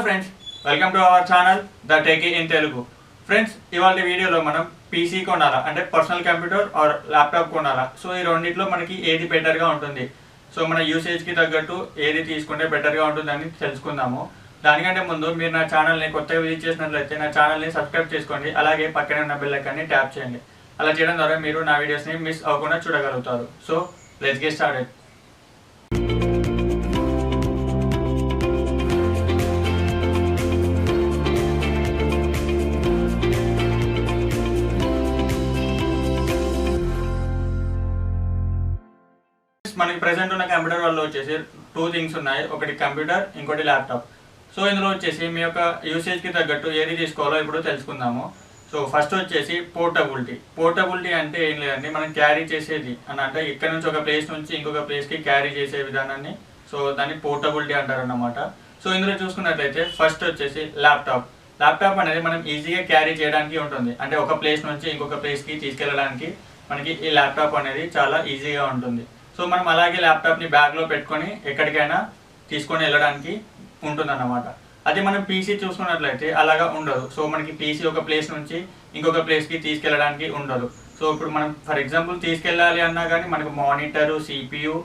Friends, welcome to our channel the techie in Telugu. Friends, ఇవాళ వీడియోలో మనం పీసీ కొనాలా అంటే పర్సనల్ కంప్యూటర్ ఆర్ ల్యాప్టాప్ కొనాలా, సో ఈ రెండింటిలో మనకి ఏది బెటర్గా ఉంటుంది, సో మన యూసేజ్కి తగ్గట్టు ఏది తీసుకుంటే బెటర్గా ఉంటుందని తెలుసుకుందాము. దానికంటే ముందు మీరు నా ఛానల్ని కొత్తగా విజిట్ చేసినట్లయితే నా ఛానల్ని సబ్స్క్రైబ్ చేసుకోండి. అలాగే పక్కనే ఉన్న బెల్ ఐకాన్ని ట్యాప్ చేయండి. అలా చేయడం ద్వారా మీరు నా వీడియోస్ని మిస్ అవ్వకుండా చూడగలుగుతారు. So let's get started. మనకి ప్రెసెంట్ ఉన్న కంప్యూటర్ వల్ల వచ్చేసి టూ థింగ్స్ ఉన్నాయి, ఒకటి కంప్యూటర్, ఇంకోటి ల్యాప్టాప్. సో ఇందులో వచ్చేసి మీ యొక్క యూసేజ్కి తగ్గట్టు ఏది తీసుకోవాలో ఇప్పుడు తెలుసుకుందాము. సో ఫస్ట్ వచ్చేసి పోర్టబిలిటీ అంటే ఏం లేదండి, మనం క్యారీ చేసేది అని అంటే ఇక్కడ నుంచి ఒక ప్లేస్ నుంచి ఇంకొక ప్లేస్కి క్యారీ చేసే విధానాన్ని సో దాన్ని పోర్టబిలిటీ అంటారు అన్నమాట. సో ఇందులో చూసుకున్నట్లయితే ఫస్ట్ వచ్చేసి ల్యాప్టాప్ అనేది మనం ఈజీగా క్యారీ చేయడానికి ఉంటుంది, అంటే ఒక ప్లేస్ నుంచి ఇంకొక ప్లేస్కి తీసుకెళ్ళడానికి మనకి ఈ ల్యాప్టాప్ అనేది చాలా ఈజీగా ఉంటుంది. సో మనం అలాగే ల్యాప్టాప్ని బ్యాగ్లో పెట్టుకొని ఎక్కడికైనా తీసుకొని వెళ్ళడానికి ఉంటుందన్నమాట. అదే మనం పీసీ చూసుకున్నట్లయితే అలాగా ఉండదు. సో మనకి పీసీ ఒక ప్లేస్ నుంచి ఇంకొక ప్లేస్కి తీసుకెళ్ళడానికి ఉండదు. సో ఇప్పుడు మనం ఫర్ ఎగ్జాంపుల్ తీసుకెళ్ళాలి అన్నా కానీ మనకు monitor, CPU,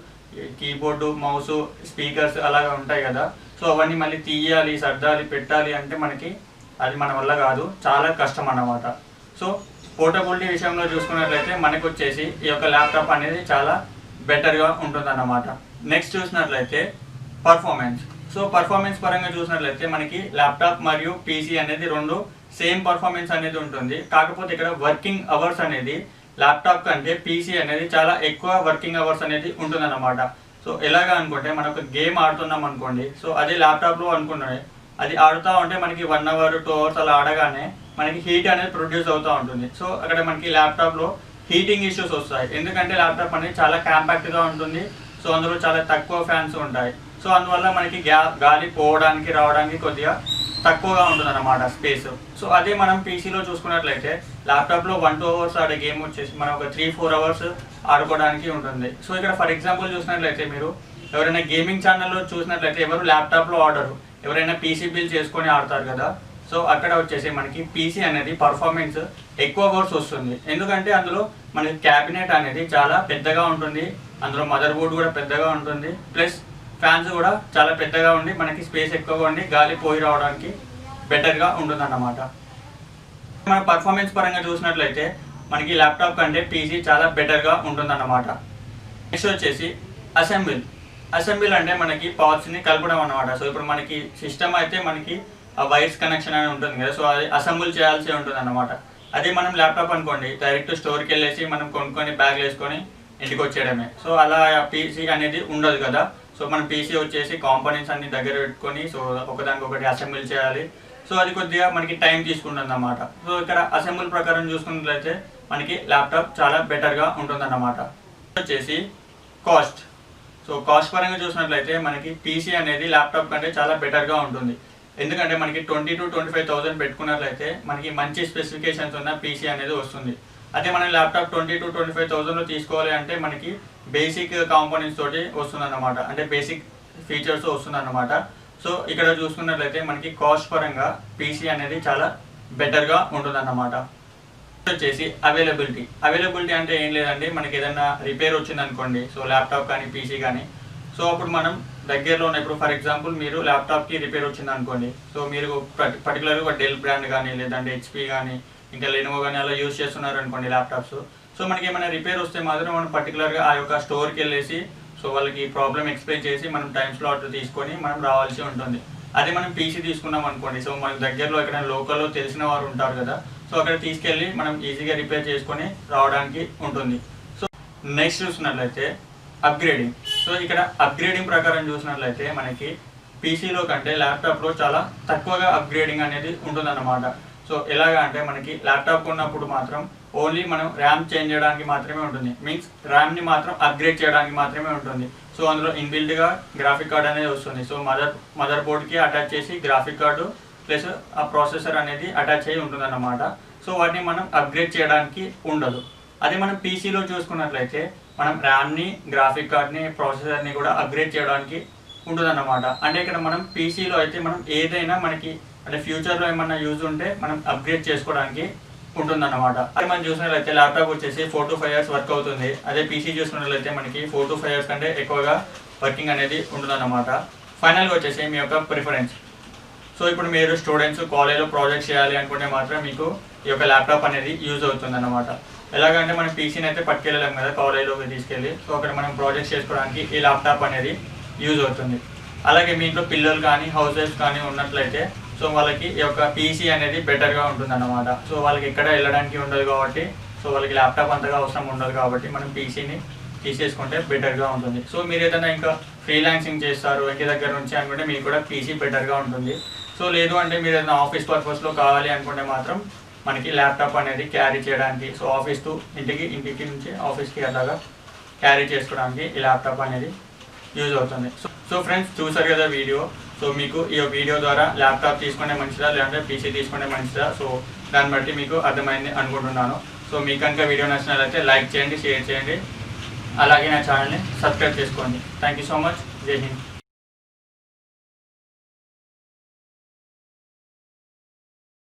keyboard, mouse, speakers అలాగా ఉంటాయి కదా. సో అవన్నీ మళ్ళీ తీయాలి, సర్దాలి, పెట్టాలి అంటే మనకి అది మన వల్ల కాదు, చాలా కష్టం అన్నమాట. సో పోర్టబిలిటీ విషయంలో చూసుకున్నట్లయితే మనకు వచ్చేసి ఈ యొక్క ల్యాప్టాప్ అనేది చాలా బెటర్గా ఉంటుందన్నమాట. నెక్స్ట్ చూసినట్లయితే పర్ఫార్మెన్స్ పరంగా చూసినట్లయితే మనకి ల్యాప్టాప్ మరియు పీసీ అనేది రెండు సేమ్ పర్ఫార్మెన్స్ అనేది ఉంటుంది. కాకపోతే ఇక్కడ వర్కింగ్ అవర్స్ అనేది ల్యాప్టాప్ కంటే పీసీ అనేది చాలా ఎక్కువ వర్కింగ్ అవర్స్ అనేది ఉంటుందన్నమాట. సో ఎలాగా అనుకుంటే మనం ఒక గేమ్ ఆడుతున్నాం అనుకోండి, సో అదే ల్యాప్టాప్లో అనుకున్నాయి అది ఆడుతూ ఉంటే మనకి 1 అవర్ 2 అవర్స్ అలా ఆడగానే మనకి హీట్ అనేది ప్రొడ్యూస్ అవుతూ ఉంటుంది. సో అక్కడ మనకి ల్యాప్టాప్లో హీటింగ్ ఇష్యూస్ వస్తాయి, ఎందుకంటే ల్యాప్టాప్ అనేది చాలా కాంపాక్ట్గా ఉంటుంది. సో అందులో చాలా తక్కువ ఫ్యాన్స్ ఉంటాయి. సో అందువల్ల మనకి గాలి పోవడానికి రావడానికి కొద్దిగా తక్కువగా ఉంటుంది అన్నమాట స్పేస్. సో అదే మనం పీసీలో చూసుకున్నట్లయితే ల్యాప్టాప్లో 1-2 అవర్స్ ఆడే గేమ్ వచ్చేసి మనం ఒక 3-4 అవర్స్ ఆడుకోవడానికి ఉంటుంది. సో ఇక్కడ ఫర్ ఎగ్జాంపుల్ చూసినట్లయితే మీరు ఎవరైనా గేమింగ్ ఛానల్లో చూసినట్లయితే ఎవరు ల్యాప్టాప్లో ఆడరు, ఎవరైనా పీసీ బిల్ చేసుకొని ఆడతారు కదా. సో అక్కడ వచ్చేసి మనకి పీసీ అనేది పర్ఫార్మెన్స్ ఎక్కువ అవర్స్ వస్తుంది, ఎందుకంటే అందులో మనకి క్యాబినెట్ అనేది చాలా పెద్దగా ఉంటుంది, అందులో మదర్ బోర్డ్ కూడా పెద్దగా ఉంటుంది, ప్లస్ ఫ్యాన్స్ కూడా చాలా పెద్దగా ఉండి మనకి స్పేస్ ఎక్కువగా ఉండి గాలి పోయి రావడానికి బెటర్గా ఉంటుంది అన్నమాట. మన పర్ఫార్మెన్స్ పరంగా చూసినట్లయితే మనకి ల్యాప్టాప్ కంటే పీసీ చాలా బెటర్గా ఉంటుందన్నమాట. నెక్స్ట్ వచ్చేసి అసెంబుల్ అంటే మనకి పార్ట్స్ని కలపడం అన్నమాట. సో ఇప్పుడు మనకి సిస్టమ్ అయితే మనకి ఆ వైర్స్ కనెక్షన్ అని ఉంటుంది కదా, సో అది అసెంబుల్ చేయాల్సి ఉంటుంది అన్నమాట. అదే మనం ల్యాప్టాప్ అనుకోండి, డైరెక్ట్ స్టోర్కి వెళ్ళేసి మనం కొనుక్కొని బ్యాగ్లు వేసుకొని ఇంటికి వచ్చేయడమే. సో అలా పీసీ అనేది ఉండదు కదా. సో మనం పీసీ వచ్చేసి కాంపోనెంట్స్ అన్ని దగ్గర పెట్టుకొని సో ఒకదానికొకటి అసెంబుల్ చేయాలి. సో అది కొద్దిగా మనకి టైం తీసుకుంటుంది అన్నమాట. సో ఇక్కడ అసెంబుల్ ప్రకారం చూసుకున్నట్లయితే మనకి ల్యాప్టాప్ చాలా బెటర్గా ఉంటుందన్నమాట. వచ్చేసి కాస్ట్ పరంగా చూసినట్లయితే మనకి పీసీ అనేది ల్యాప్టాప్ కంటే చాలా బెటర్గా ఉంటుంది, ఎందుకంటే మనకి 20,000-25,000 పెట్టుకున్నట్లయితే మనకి మంచి స్పెసిఫికేషన్స్ ఉన్న పీసీ అనేది వస్తుంది. అదే మనం ల్యాప్టాప్ 20,000-25,000లో తీసుకోవాలి అంటే మనకి బేసిక్ కాంపోనెంట్స్ తోటి వస్తుందన్నమాట, అంటే బేసిక్ ఫీచర్స్ వస్తుందన్నమాట. సో ఇక్కడ చూసుకున్నట్లయితే మనకి కాస్ట్ పరంగా పీసీ అనేది చాలా బెటర్గా ఉంటుందన్నమాట. వచ్చేసి అవైలబిలిటీ అంటే ఏం లేదండి, మనకి ఏదైనా రిపేర్ వచ్చిందనుకోండి, సో ల్యాప్టాప్ కానీ పీసీ కానీ, సో అప్పుడు మనం దగ్గరలో ఉన్న ఇప్పుడు ఫర్ ఎగ్జాంపుల్ మీరు ల్యాప్టాప్కి రిపేర్ వచ్చింది అనుకోండి, సో మీరు పర్టికులర్గా ఒక డెల్ బ్రాండ్ కానీ లేదంటే హెచ్పి కానీ ఇంకా లెనోవో కానీ అలా యూజ్ చేస్తున్నారు అనుకోండి ల్యాప్టాప్స్. సో మనకి ఏమైనా రిపేర్ వస్తే మాత్రం మనం పర్టికులర్గా ఆ యొక్క స్టోర్కి వెళ్ళేసి సో వాళ్ళకి ప్రాబ్లమ్ ఎక్స్ప్లెయిన్ చేసి మనం టైం స్లాట్ తీసుకొని మనం రావాల్సి ఉంటుంది. అదే మనం పీసీ తీసుకున్నాం అనుకోండి, సో మనకి దగ్గరలో ఎక్కడైనా లోకల్లో తెలిసిన వారు ఉంటారు కదా, సో అక్కడ తీసుకెళ్ళి మనం ఈజీగా రిపేర్ చేసుకొని రావడానికి ఉంటుంది. సో నెక్స్ట్ చూసినట్లయితే అప్గ్రేడింగ్. సో ఇక్కడ అప్గ్రేడింగ్ ప్రకారం చూసినట్లయితే మనకి పీసీలో కంటే ల్యాప్టాప్లో చాలా తక్కువగా అప్గ్రేడింగ్ అనేది ఉంటుందన్నమాట. సో ఎలాగా అంటే మనకి ల్యాప్టాప్ ఉన్నప్పుడు మాత్రం ఓన్లీ మనం ర్యామ్ చేంజ్ చేయడానికి మాత్రమే ఉంటుంది, మీన్స్ ర్యామ్ని మాత్రం అప్గ్రేడ్ చేయడానికి మాత్రమే ఉంటుంది. సో అందులో ఇన్బిల్డ్గా గ్రాఫిక్ కార్డ్ అనేది వస్తుంది. సో మదర్ బోర్డ్కి అటాచ్ చేసి గ్రాఫిక్ కార్డు ప్లస్ ఆ ప్రాసెసర్ అనేది అటాచ్ అయ్యి ఉంటుందన్నమాట. సో వాటిని మనం అప్గ్రేడ్ చేయడానికి ఉండదు. అదే మనం పీసీలో చూసుకున్నట్లయితే మనం ర్యామ్ని, గ్రాఫిక్ కార్డ్ని, ప్రాసెసర్ని కూడా అప్గ్రేడ్ చేయడానికి ఉంటుందన్నమాట. అంటే ఇక్కడ మనం పీసీలో అయితే మనం ఏదైనా మనకి అంటే ఫ్యూచర్లో ఏమన్నా యూజ్ ఉంటే మనం అప్గ్రేడ్ చేసుకోవడానికి ఉంటుందన్నమాట. అదే మనం చూసినట్లయితే ల్యాప్టాప్ వచ్చేసి 4 to 5 years వర్క్ అవుతుంది. అదే పీసీ చూసుకున్నట్లయితే మనకి 4 to 5 years కంటే ఎక్కువగా వర్కింగ్ అనేది ఉంటుందన్నమాట. ఫైనల్గా వచ్చేసి మీ యొక్క ప్రిఫరెన్స్. సో ఇప్పుడు మీరు స్టూడెంట్స్ కాలేజ్లో ప్రాజెక్ట్ చేయాలి అనుకుంటే మాత్రం మీకు ఈ యొక్క ల్యాప్టాప్ అనేది యూజ్ అవుతుంది అన్నమాట. ఎలాగంటే మనం పీసీని అయితే పట్టుకెళ్ళలేము కదా కాలేజ్లోకి తీసుకెళ్ళి. సో అక్కడ మనం ప్రాజెక్ట్ చేసుకోవడానికి ఈ ల్యాప్టాప్ అనేది యూజ్ అవుతుంది. అలాగే మీ ఇంట్లో పిల్లలు కానీ హౌస్ వైఫ్స్ కానీ ఉన్నట్లయితే సో వాళ్ళకి ఈ యొక్క పీసీ అనేది బెటర్గా ఉంటుంది అన్నమాట. సో వాళ్ళకి ఎక్కడ వెళ్ళడానికి ఉండదు కాబట్టి సో వాళ్ళకి ల్యాప్టాప్ అంతగా అవసరం ఉండదు కాబట్టి మనం పీసీని తీసేసుకుంటే బెటర్గా ఉంటుంది. సో మీరు ఏదైనా ఇంకా ఫ్రీలాన్సింగ్ చేస్తారు ఇంటి దగ్గర నుంచి అనుకుంటే మీకు కూడా పీసీ బెటర్గా ఉంటుంది. సో లేదు అంటే మీరు ఏదైనా ఆఫీస్ పర్పస్లో కావాలి అనుకుంటే మాత్రం మనకి ల్యాప్టాప్ అనేది క్యారీ చేయడానికి సో ఆఫీస్ టు ఇంటికి నుంచి ఆఫీస్కి అలాగా క్యారీ చేసుకోవడానికి ఈ ల్యాప్టాప్ అనేది యూజ్ అవుతుంది. సో ఫ్రెండ్స్ చూసారు కదా వీడియో. సో మీకు ఈ వీడియో ద్వారా ల్యాప్టాప్ తీసుకుంటే మంచిదా లేదంటే పీసీ తీసుకుంటే మంచిదా సో దాన్ని బట్టి మీకు అర్థమైంది అనుకుంటున్నాను. సో మీకు కనుక వీడియో నచ్చినట్లయితే లైక్ చేయండి, షేర్ చేయండి, అలాగే నా ఛానల్ని సబ్స్క్రైబ్ చేసుకోండి. Thank you so much. జై హింద్.